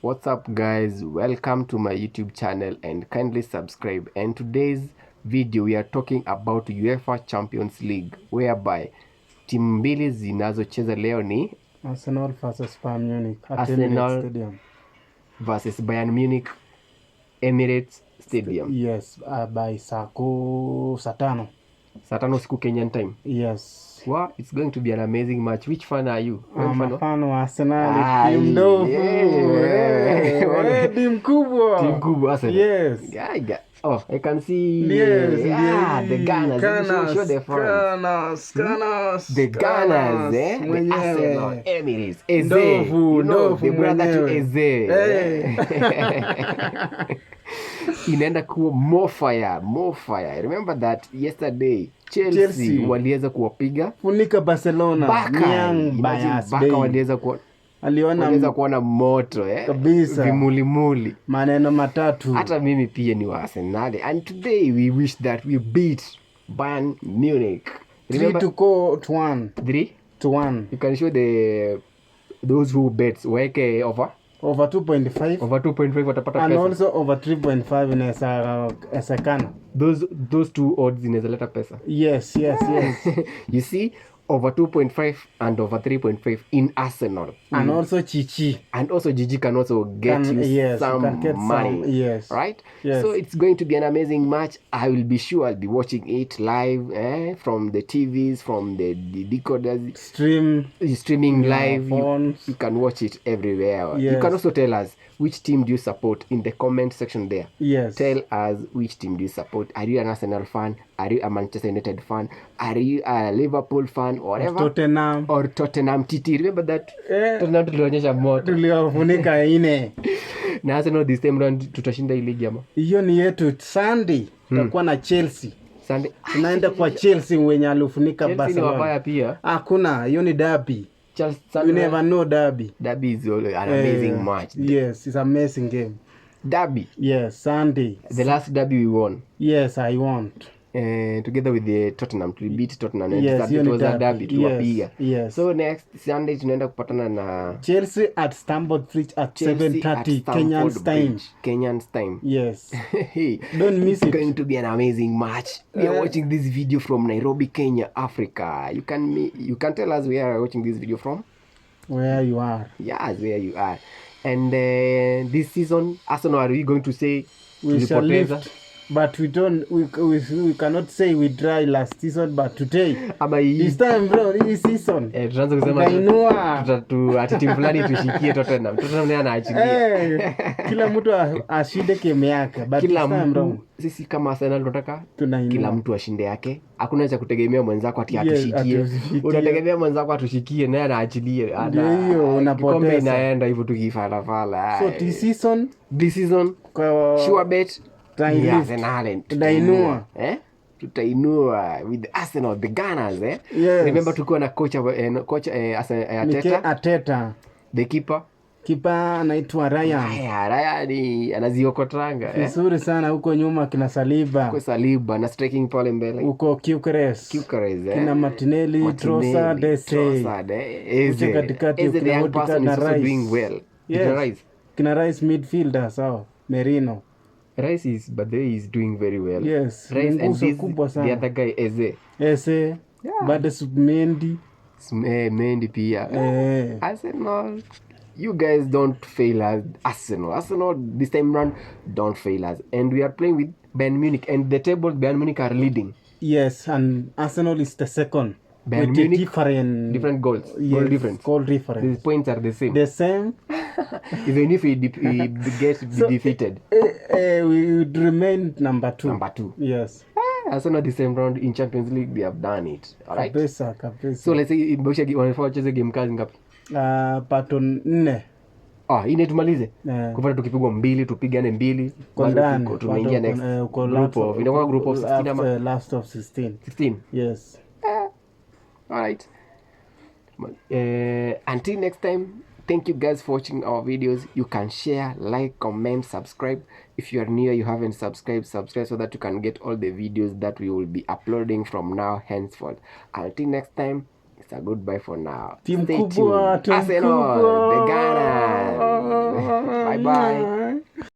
What's up guys, welcome to my YouTube channel and kindly subscribe. And today's video we are talking about UEFA Champions League, whereby timu mbili zinazocheza leo ni Arsenal versus Bayern Munich at Arsenal Emirates Stadium versus Bayern Munich, Emirates Stadium. Yes, by saa 5 Saa 5 usiku Kenyan time. Yes. Wow, it's going to be an amazing match. Which fan are you? I'm a fan wa Arsenal. Aye, Team ndovu. yeah. Team kubwa. Team kubwa Arsenal. Yes. Oh, I can see. Yes. The Gunners. Show the fans. Gunners. The Gunners, the Arsenal, Emirates, Eze. Ndovu, the brother to Eze. Hey. Inaenda kuwa more fire. Remember that yesterday Chelsea waliweza kuwapiga funika Barcelona. Baka waliweza kuona moto kabisa. Vimulimuli. Maneno matatu. Hata mimi pia ni wa Arsenal, and today we wish that we beat Bayern Munich. 3-1. 3-1. You can show those who bets weke over 2.5. Over 2.5 watapata and pesa. And also over 3.5 inawezekana. Those two odds zinawezaleta pesa. Yes. You see, over 2.5 and over 3.5 in Arsenal. And also Chichi. And also Gigi can also get some money. Yes. Right? Yes. So it's going to be an amazing match. I'll be watching it live from the TVs, from the decoders. Streaming live. You can watch it everywhere. Yes. You can also tell us which team do you support in the comment section there. Yes. Tell us which team do you support. Are you an Arsenal fan? Are you a Manchester United fan? Are you a Liverpool fan? Or whatever. Or Tottenham TT. Remember that? Tottenham tulionyesha moto. Tuliofunika ine. Na Arsenal this time round tutashinda hii ligi ama? Hiyo ni yetu. Sunday tutakuwa na Chelsea. Sunday. Tunaenda kwa Chelsea wenye alifunika Barcelona. Chelsea ni wabaya pia. Hakuna, hiyo ni derby. You never know derby. Derby is an amazing match. Yes, it's an amazing game. Derby. Yes, Sunday. The last derby we won. Yes, I won. Together with the Tottenham, we beat Tottenham. Yes, it was a derby tuwapiga. Yes. So next Sunday tunaenda kupatana na Chelsea at Stamford Bridge at 7:30 Kenyan time. Yes. Hey, don't miss it. It's going to be an amazing match. We are watching this video from Nairobi, Kenya, Africa. You can tell us where you are watching this video from. Where you are. Yes, where you are. And this season, Arsenal, are we going to say we shall lift? But we cannot say we try last season, but today this time bro, this season tunaanza kusema ati timu fulani tushikie Tottenham naye anaachilia kila mtu ashinde game yake, but kila mtu, sisi kama Arsenal tunataka kila mtu ashinde yake. Hakuna cha kutegemea mwenzako ati atushikie. Unategemea mwenzako atushikie naye anaachilie, hiyo unapoteza. Kombe inaenda hivyo tukifala. So this season sure bet tutainua with Arsenal, the Gunners. Yes. Remember tukiwa na coach Arteta. The keeper anaitwa Ryan anaziokotanga vizuri sana. Huko nyuma kina Saliba na striking pale mbele huko Gyökeres kina Martinelli, Trossard, Eze katikati the young person is also doing well. Yes. Kina Rice midfielder sawa. Merino Rice is doing very well. Yes. Rice and the other guy Eze. Bado Mendy pia. Arsenal, you guys don't fail us. Arsenal this time round don't fail us, and we are playing with Bayern Munich, and the table Bayern Munich are leading. Yes, and Arsenal is the second. Bayern with Munich different goals. Yes, goal difference. The points are the same. Even if we get defeated, we would remain number 2. Yes. Arsenal the same round in Champions League, they have done it. All right. Kabisa. So let's say wanafaa wacheze game kazi ngapi? Pato 4. Ine tumalize. Kupata tukipigwa 2 tupigane 2. Tunaingia next group of 16 ama last of 16. 16. Yes. All right. Until next time, thank you guys for watching our videos. You can share, like, comment, subscribe. If you are new, you haven't subscribed so that you can get all the videos that we will be uploading from now henceforth. Until next time, it's a goodbye for now. Team Stay kubwa, tuned. Arsenal, the Gunners. Bye bye.